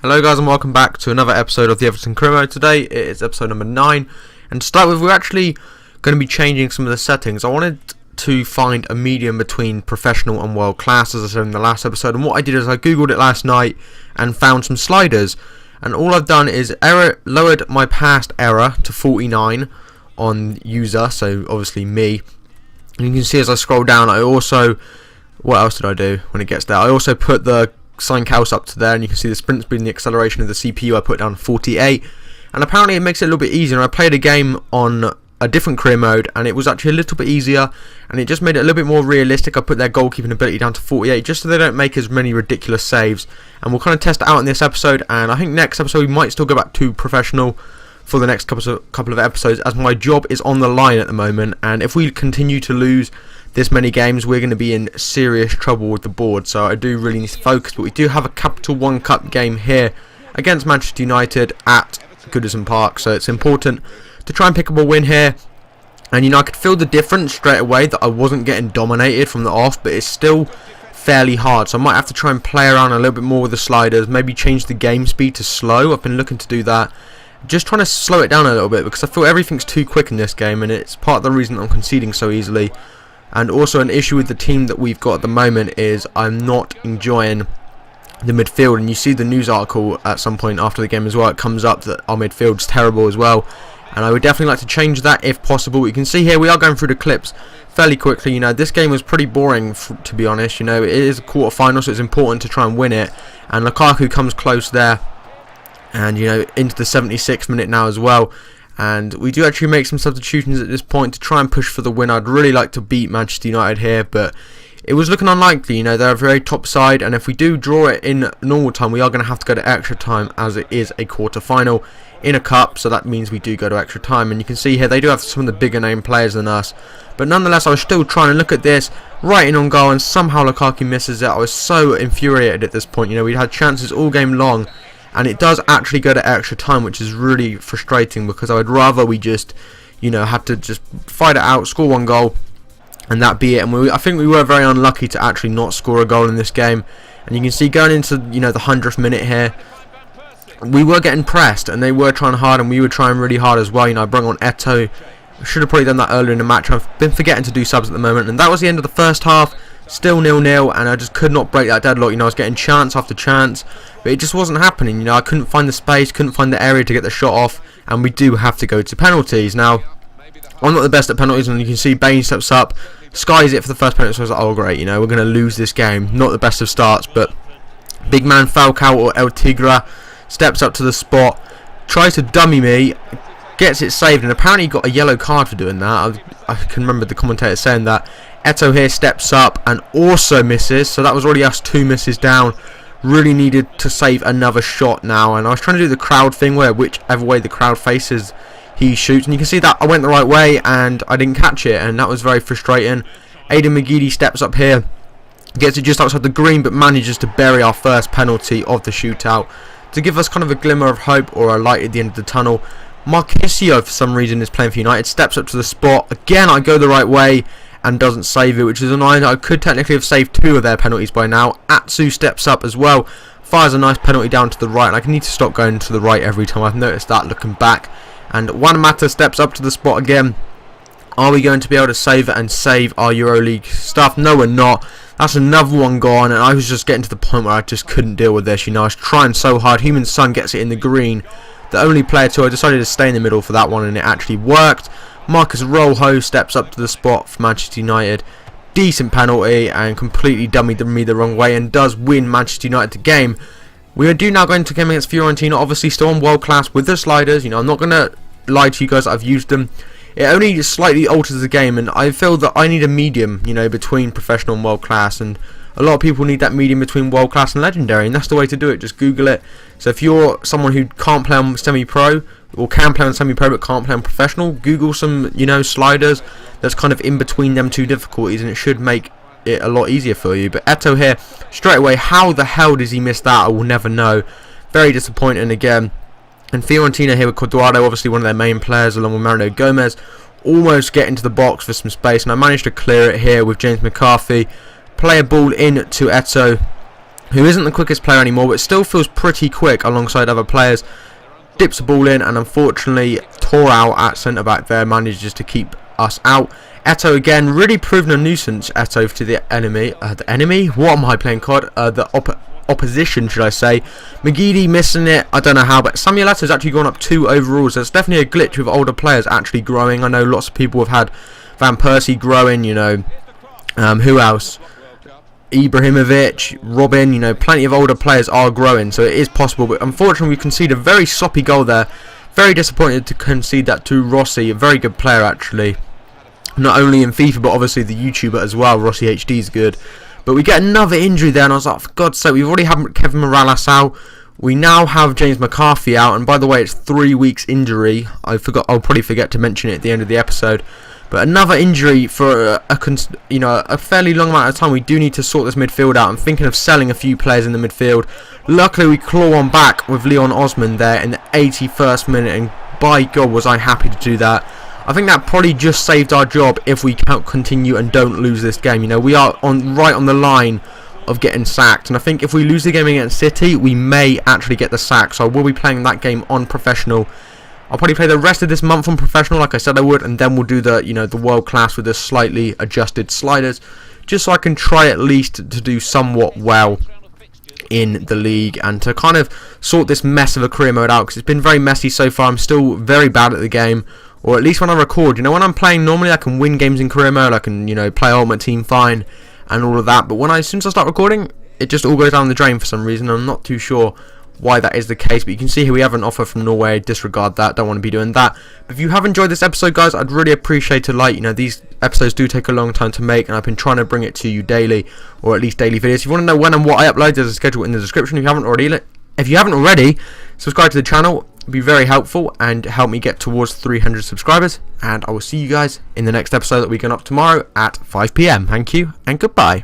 Hello guys and welcome back to another episode of the Everton Career Mode. Today it is episode number 9, and to start with, we're actually going to be changing some of the settings. I wanted to find a medium between professional and world class, as I said in the last episode, and what I did is I googled it last night and found some sliders, and all I've done is lowered my past error to 49 on user, so obviously me, and you can see as I scroll down I also, what else did I do when it gets there, I also put the sine cows up to there, and you can see the sprint speed and the acceleration of the CPU I put down 48, and apparently it makes it a little bit easier. And I played a game on a different career mode and it was actually a little bit easier, and it just made it a little bit more realistic. I put their goalkeeping ability down to 48 just so they don't make as many ridiculous saves, and we'll kind of test it out in this episode. And I think next episode we might still go back to professional for the next couple of episodes, as my job is on the line at the moment, and if we continue to lose this many games we're going to be in serious trouble with the board, so I do really need to focus. But we do have a Capital One Cup game here against Manchester United at Goodison Park, so it's important to try and pick up a win here. And I could feel the difference straight away that I wasn't getting dominated from the off, but it's still fairly hard, so I might have to try and play around a little bit more with the sliders, maybe change the game speed to slow. I've been looking to do that, just trying to slow it down a little bit, because I feel everything's too quick in this game, and it's part of the reason I'm conceding so easily. And also an issue with the team that we've got at the moment is I'm not enjoying the midfield, and you see the news article at some point after the game as well, it comes up that our midfield's terrible as well, and I would definitely like to change that if possible. You can see here we are going through the clips fairly quickly. This game was pretty boring to be honest. It is a quarter final, so it's important to try and win it, and Lukaku comes close there, and into the 76th minute now as well. And we do actually make some substitutions at this point to try and push for the win. I'd really like to beat Manchester United here, but it was looking unlikely. They're a very top side, and if we do draw it in normal time, we are going to have to go to extra time, as it is a quarter final in a cup, so that means we do go to extra time. And you can see here they do have some of the bigger name players than us, but nonetheless I was still trying to look at this, right in on goal, and somehow Lukaku misses it. I was so infuriated at this point. We'd had chances all game long, and it does actually go to extra time, which is really frustrating, because I would rather we just, have to just fight it out, score one goal, and that be it. And I think we were very unlucky to actually not score a goal in this game. And you can see going into, the 100th minute here, we were getting pressed, and they were trying hard, and we were trying really hard as well. I brought on Eto'o. I should have probably done that earlier in the match. I've been forgetting to do subs at the moment, and that was the end of the first half. Still 0-0, and I just could not break that deadlock. I was getting chance after chance, but it just wasn't happening. I couldn't find the space, couldn't find the area to get the shot off, and we do have to go to penalties. Now, I'm not the best at penalties, and you can see Bain steps up, skies it for the first penalty, so I was like, oh great, we're going to lose this game. Not the best of starts, but big man Falcao, or El Tigre, steps up to the spot, tries to dummy me, gets it saved, and apparently he got a yellow card for doing that. I can remember the commentator saying that. Eto'o here steps up and also misses, so that was already us 2 misses down. Really needed to save another shot now, and I was trying to do the crowd thing where whichever way the crowd faces he shoots, and you can see that I went the right way and I didn't catch it, and that was very frustrating. Aidan McGeady steps up here, gets it just outside the green, but manages to bury our first penalty of the shootout to give us kind of a glimmer of hope, or a light at the end of the tunnel. Marquisio, for some reason, is playing for United, steps up to the spot. Again, I go the right way and doesn't save it, which is annoying. I could technically have saved 2 of their penalties by now. Atsu steps up as well, fires a nice penalty down to the right, and I need to stop going to the right every time. I've noticed that looking back. And Juan Mata steps up to the spot again. Are we going to be able to save it and save our EuroLeague stuff? No, we're not. That's another one gone, and I was just getting to the point where I just couldn't deal with this. I was trying so hard. Human Son gets it in the green. The only player to, I decided to stay in the middle for that one, and it actually worked. Marcus Rojo steps up to the spot for Manchester United. Decent penalty, and completely dummied me the wrong way, and does win Manchester United the game. We do now go into a game against Fiorentina, obviously still on world class with the sliders. I'm not going to lie to you guys that I've used them. It only slightly alters the game, and I feel that I need a medium, between professional and world class, and a lot of people need that medium between world class and legendary, and that's the way to do it. Just Google it. So if you're someone who can't play on semi-pro, or can play on semi-pro but can't play on professional, Google some, sliders that's kind of in between them 2 difficulties, and it should make it a lot easier for you. But Eto'o here, straight away, how the hell does he miss that? I will never know. Very disappointing again. And Fiorentina here with Cuadrado, obviously one of their main players, along with Mario Gomez, almost get into the box for some space, and I managed to clear it here with James McCarthy. Play a ball in to Eto'o, who isn't the quickest player anymore, but still feels pretty quick alongside other players. Dips the ball in and unfortunately tore out at centre back there, manages to keep us out. Eto again, really proven a nuisance. Eto to the enemy. The enemy? What am I playing COD? The opposition, should I say. McGeady missing it. I don't know how, but Samuel Eto's actually gone up 2 overalls. There's definitely a glitch with older players actually growing. I know lots of people have had Van Persie growing, you know. Who else? Ibrahimovic, Robin, you know, plenty of older players are growing, so it is possible, but unfortunately we conceded a very sloppy goal there. Very disappointed to concede that to Rossi, a very good player actually. Not only in FIFA, but obviously the YouTuber as well. Rossi HD is good. But we get another injury there, and I was like, for God's sake, we've already had Kevin Morales out. We now have James McCarthy out, and by the way, it's 3 weeks injury. I'll probably forget to mention it at the end of the episode. But another injury for a fairly long amount of time. We do need to sort this midfield out. I'm thinking of selling a few players in the midfield. Luckily, we claw on back with Leon Osman there in the 81st minute, and by God, was I happy to do that. I think that probably just saved our job if we can't continue and don't lose this game. You know, we are right on the line of getting sacked, and I think if we lose the game against City, we may actually get the sack. So I will be playing that game on professional. I'll probably play the rest of this month on professional, like I said I would, and then we'll do the the world class with the slightly adjusted sliders, just so I can try at least to do somewhat well in the league and to kind of sort this mess of a career mode out, because it's been very messy so far. I'm still very bad at the game, or at least when I record. You know, when I'm playing normally, I can win games in career mode. I can play Ultimate Team fine and all of that. But as soon as I start recording, it just all goes down the drain for some reason. I'm not too sure why that is the case, but you can see here we have an offer from Norway. Disregard that, don't want to be doing that. But if you have enjoyed this episode, guys, I'd really appreciate a like. These episodes do take a long time to make, and I've been trying to bring it to you daily, or at least daily videos. If you want to know when and what I upload, there's a schedule in the description. If you haven't already, subscribe to the channel. It'd be very helpful and help me get towards 300 subscribers, and I will see you guys in the next episode that we can up tomorrow at 5 PM. Thank you and goodbye.